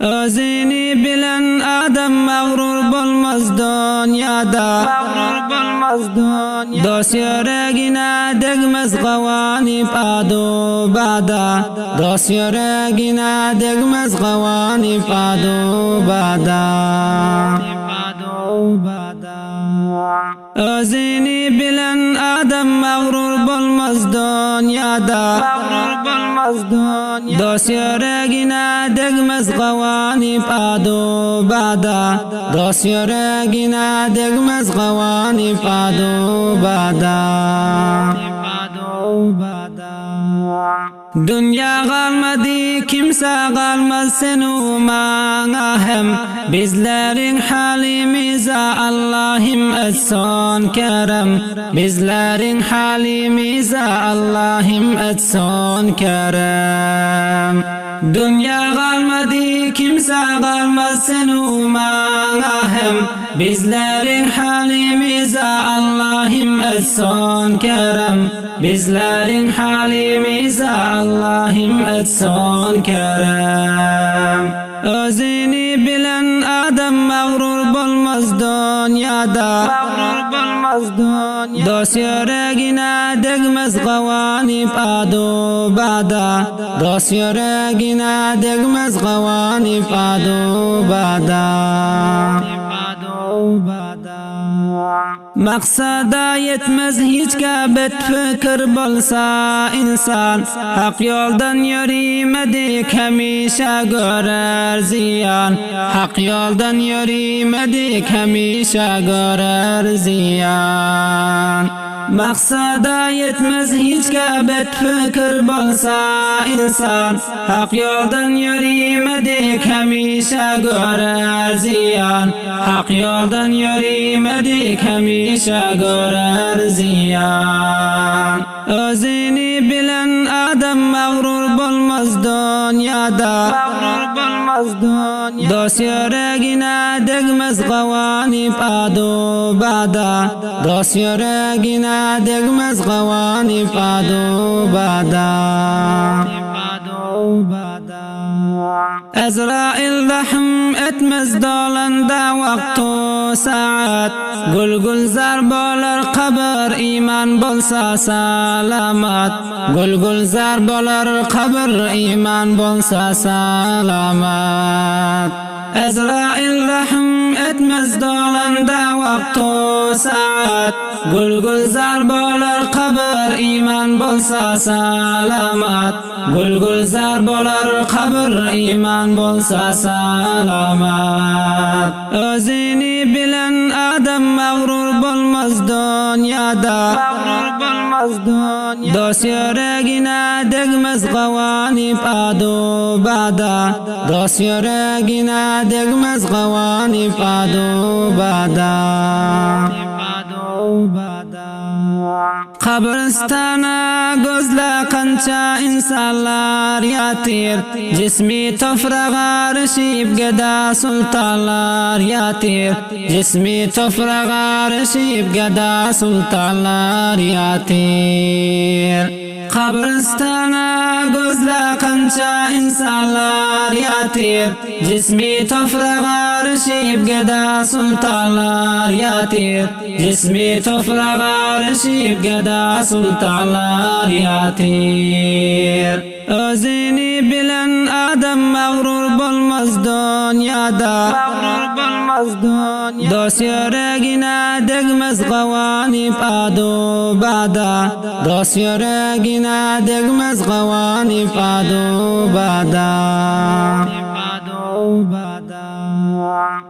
Özini bilen adam mağrur bolmaz dünyada. Dost yüreğine degmez gavanip adu bada. Dost yüreğine degmez gavanip adu bada. Özini bilen adam mağrur bolmaz dünyada. Dost yüreğine degmez gavanip adu bada. Dost yüreğine degmez gavanip adu bada. Dünya kalmadı, kimse kalmaz senu mana hem. Bizlerin halimize Allah'ım etson kerem. Bizlerin halimize Allah'ım etson kerem. Dünya kalmadı, kimse kalmaz senu mana hem. Bizlerin halimize Allah'ım etson kerem. Bizlerin halimize Allah'ım etson kerem. Özini bilen adam mağrur bolmaz dünyada. Dost yüreğine degmez gavanip adu bada. Dost yüreğine degmez gavanip adu bada. Maksada yetmez hiç gabet fikir bolsa insan. Hak yoldan yürümedik hemişe görer ziyan. Hak yoldan yürümedik hemişe görer ziyan. Maksada yetmez hiç gabet fikir bolsa insan. Hak yoldan yürümedik hemişe görer ziyan. Hak yoldan yürümedik hemişe görer ziyan. Özini bilen adam mağrur bolmaz dünyada. Dost yüreğine degmez gavanip adu bada. Dost yüreğine degmez gavanip adu bada. Ezrail rahm etmez dolanda vaktu saat. Gul zar bolar qabr iman bolsa salamat. Gul zar bolar qabr iman bolsa salamat. Ezrail rahm etmez dolanda vaktu saat. Gul zar bolar qabr iman bolsa salamat. Gul zar bolar qabr iman bolsa salamat. Özini bilen adam mağrur bolmaz dünyada. Dost yüreğine degmez gavanip adu bada. Dost yüreğine degmez gavanip adu bada. Kabristana gözle kança insanlar yatir. Cismi toprağa rışip geda sultanlar yatir. Cismi toprağa rışip geda sultanlar yatir. Kabristana gözle kança insanlar yatir. Cismi toprağa rışip geda sultanlar yatir. Cismi toprağa rışip geda sultanlar yatir. Özini bilen adam mağrur bolmaz dünyada. Dost yüreğine degmez gavanip adu bada. Dost yüreğine degmez gavanip adu bada.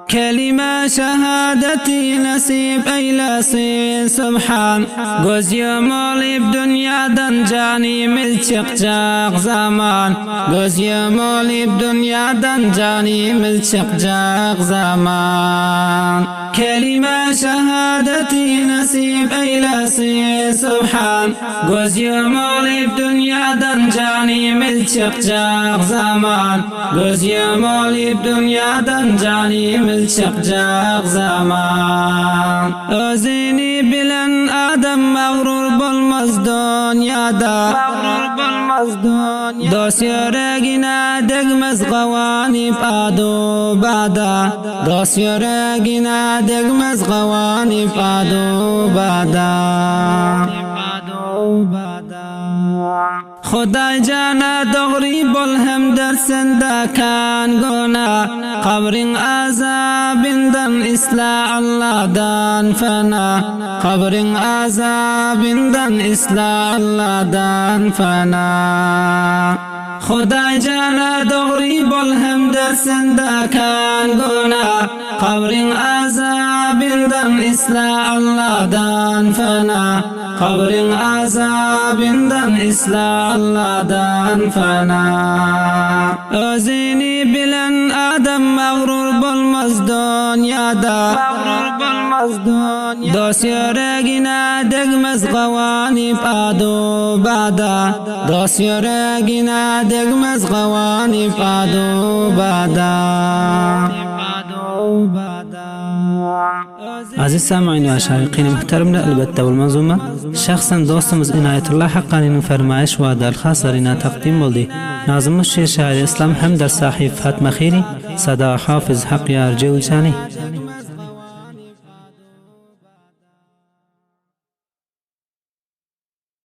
Kelime şehadeti nasip eylesin subhan. Göz yumulip dünyadan canimiz çıkacak zaman. Göz yumulip dünyadan canimiz çıkacak zaman. كلمة شهادتي نسيب أيلاسي سبحان قوزي مولي بدنيا دنجاني ملشق جاق زمان قوزي مولي بدنيا دنجاني ملشق جاق زمان أزيني بلن آدم مغرور بالمزدون يادا دوسي رقنا دقمز غواني بادو بادا دوسي رقنا دقمز غواني بادو بادا خدای جانا دغری بول هم در سندا کان گونا قبرین عذاب دن اصلاح الله دان فنا قبرین عذاب دن اصلاح الله دان فنا خدای جانا دغری بول هم در سندا کان گونا قبرین عذاب دن اصلاح الله دان فنا قبر عذاب دن إصلاح الله دان فنا أزيني بلن آدم مغرور بالمزدون يادا دوسي رقنا دقمز غواني بادو بادا دوسي رقنا دقمز غواني بادو بادا عزيز سامعين وعشاقين محترمنا البتة والمنظومة شخصا دوستمز عناية الله حقاني فرمایش و درخواست رنا تقديم بولدي ناظم الشيخ شاعر الإسلام حمد الصاحب فاطمة خيري صدا حافظ حق يا رجل جاني